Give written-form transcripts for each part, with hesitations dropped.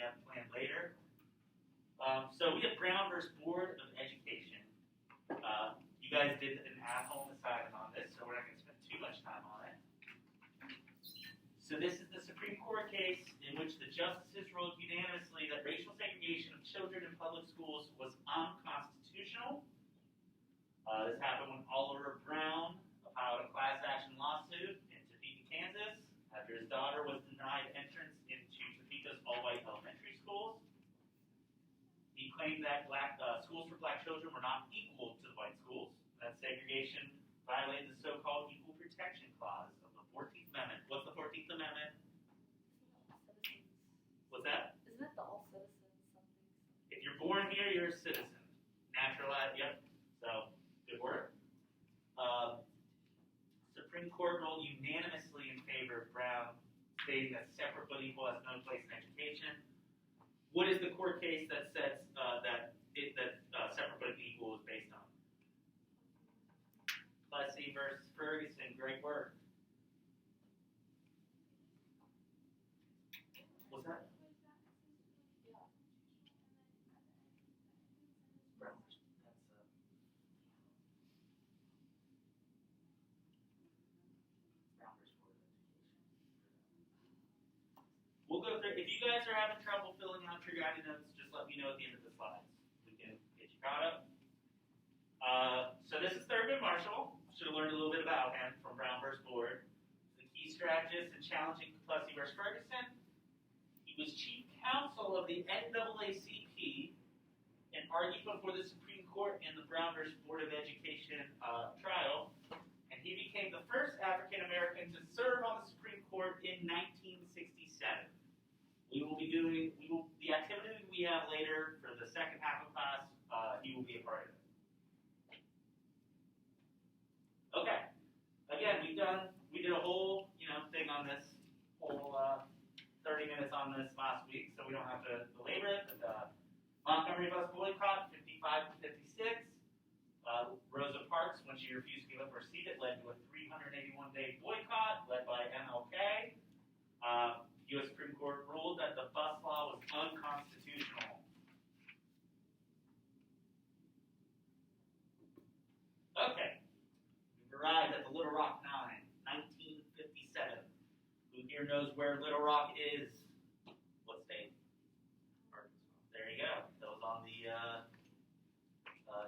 we have planned later. So we have Brown versus Board of Education. You guys did an at-home assignment on this, so we're not going to spend too much time on it. So this is the Supreme Court case in which the justices ruled unanimously that racial segregation of children in public schools was unconstitutional. This happened when Oliver Brown filed a class action lawsuit in Topeka, Kansas, after his daughter was denied entrance into Topeka's all-white elementary schools. He claimed that schools for black children were not equal to the white schools, that segregation violated the so-called Equal Protection Clause of the 14th Amendment. What's the 14th Amendment? What's that? Isn't it the all citizens something? If you're born here, you're a citizen. Naturalized, yep. So, good work. Supreme Court ruled unanimously in favor of Brown, stating that separate but equal has no place in education. What is the court case that says that separate but equal is based on? Plessy versus Ferguson. Great work. What's that? Brown. Brown versus Board of Education. We'll go through. If you guys are having trouble filling out your guided notes, just let me know at the end of the slides. We can get you caught up. So this is Thurgood Marshall. Should have learned a little bit about him from Brown versus Board. The key strategist in challenging Plessy versus Ferguson. He was chief counsel of the NAACP and argued before the Supreme Court in the Brown versus Board of Education trial. And he became the first African American to serve on the Supreme Court in 1967. We will be doing the activity we have later for the second half of class. He will be a part of it. Okay. Again, we did a whole thing on this whole 30 minutes on this last week, so we don't have to belabor it. But Montgomery bus boycott, 55 to 56. Rosa Parks, when she refused to give up her seat, it led to a 381-day boycott led by MLK. U.S. Supreme Court ruled that the bus law was unconstitutional. Okay. We've arrived at the Little Rock Nine, 1957. Who here knows where Little Rock is? What state? Arkansas. There you go. That was on the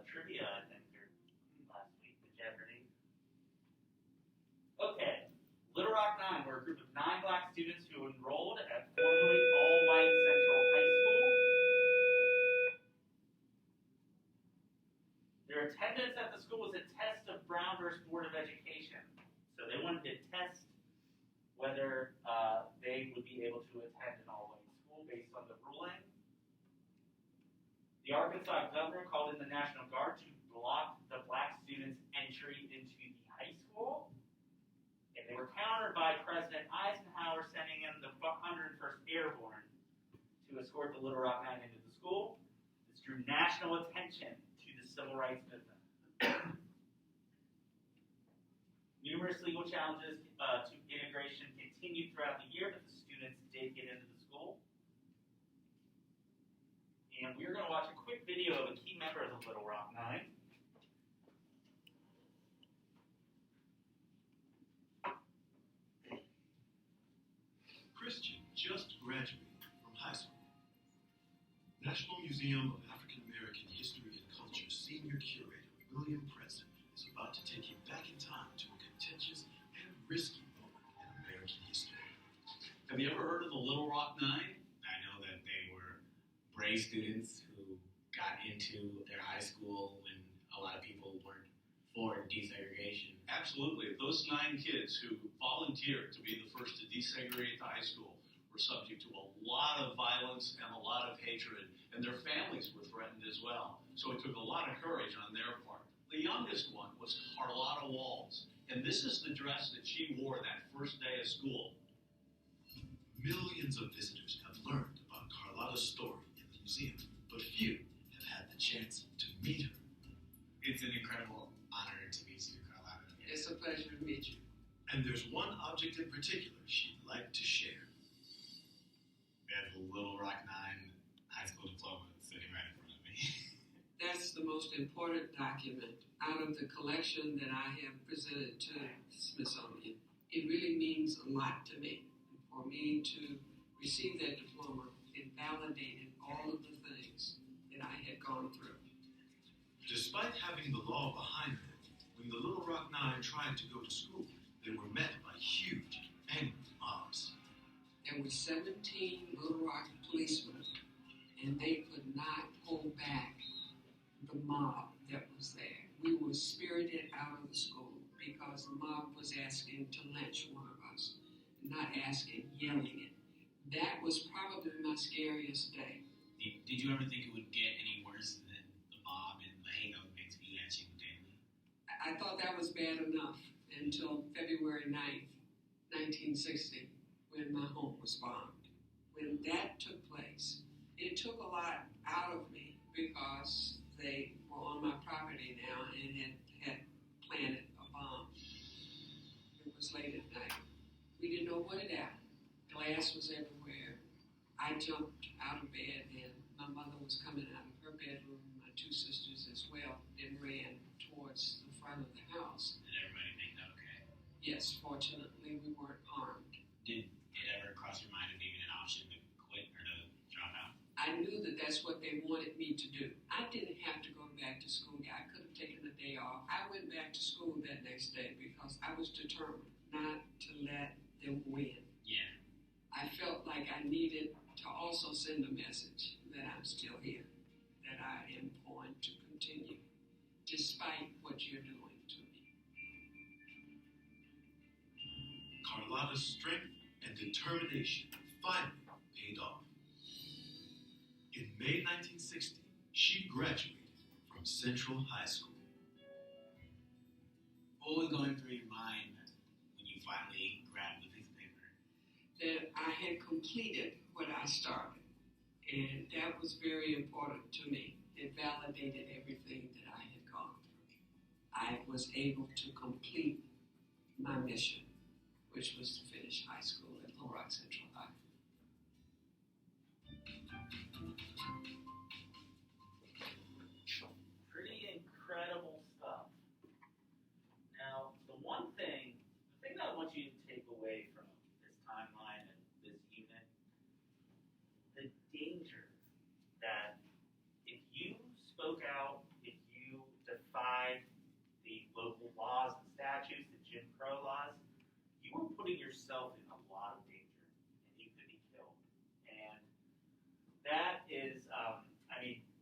trivia, I think, last week, the Jeopardy. Okay. Little Rock Nine were a group of 9 black students who enrolled at formerly all-white Central High School. Their attendance at the school was a test of Brown versus Board of Education. So they wanted to test whether they would be able to attend an all-white school based on the ruling. The Arkansas governor called in the National Guard to block the black students' entry into the high school. And they were countered by President Eisenhower sending in the 101st Airborne to escort the Little Rock Nine into the school. This drew national attention to the civil rights movement. Numerous legal challenges to integration continued throughout the year, but the students did get into the school. And we're going to watch a quick video of a key member of the Little Rock Nine. Christian just graduated from high school. National Museum of African American History and Culture Senior Curator William Preston is about to take you back in time to a contentious and risky moment in American history. Have you ever heard of the Little Rock Nine? I know that they were brave students who got into their high school when a lot of people weren't for desegregation. Absolutely. Those 9 kids who volunteered to be the first to desegregate the high school were subject to a lot of violence and a lot of hatred, and their families were threatened as well. So it took a lot of courage on their part. The youngest one was Carlotta Walls, and this is the dress that she wore that first day of school. Millions of visitors have learned about Carlotta's story in the museum, but few have had the chance to meet her. It's an incredible honor to meet you, Carlotta. It's a pleasure to meet you. And there's one object in particular she'd like to share. At the Little Rock Nine, most important document out of the collection that I have presented to Smithsonian. It really means a lot to me. For me to receive that diploma, it validated all of the things that I had gone through. Despite having the law behind them, when the Little Rock Nine tried to go to school, they were met by huge, angry mobs. There were 17 Little Rock policemen, and they could not hold back the mob that was there. We were spirited out of the school because the mob was asking to lynch one of us, not asking, yelling it. That was probably my scariest day. Did you ever think it would get any worse than the mob and the hate that would make you at you daily? I thought that was bad enough until February 9th, 1960, when my home was bombed. When that took place, it took a lot out of me because they were on my property now and had planted a bomb. It was late at night. We didn't know what had happened. Glass was everywhere. I jumped out of bed and my mother was coming out of her bedroom, my two sisters as well, and ran towards the front of the house. Did everybody make that okay? Yes, fortunately we weren't armed. Did it ever cross your mind of even an option to quit or to drop out? I knew that that's what they wanted me to do. I didn't have to go back to school. I could have taken a day off. I went back to school that next day because I was determined not to let them win. Yeah. I felt like I needed to also send a message that I'm still here, that I am going to continue, despite what you're doing to me. Carlotta's strength and determination finally paid off. In May 1960, she graduated from Central High School. What was going through your mind when you finally grabbed the piece of paper? That I had completed what I started, and that was very important to me. It validated everything that I had gone through. I was able to complete my mission, which was to finish high school at Little Rock Central High. Pretty incredible stuff. Now, the thing that I want you to take away from this timeline and this unit, the danger that if you spoke out, if you defied the local laws and statutes, the Jim Crow laws, you were putting yourself in a lot of danger, and you could be killed. And that is,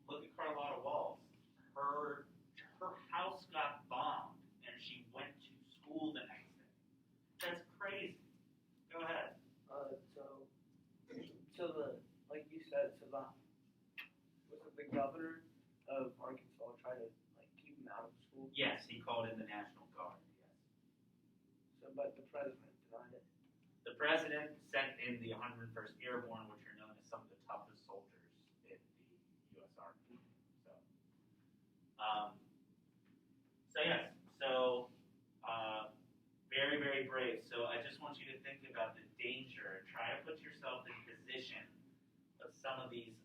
look at Carlotta Walls. Her house got bombed, and she went to school the next day. That's crazy. Go ahead. Like you said, was it the governor of Arkansas tried to keep him out of school? Yes, he called in the National Guard. Yes. But the president denied it. The president sent in the 101st Airborne, which are known as some of the toughest soldiers in the U.S. Army. Very, very brave. So I just want you to think about the danger. Try to put yourself in position of some of these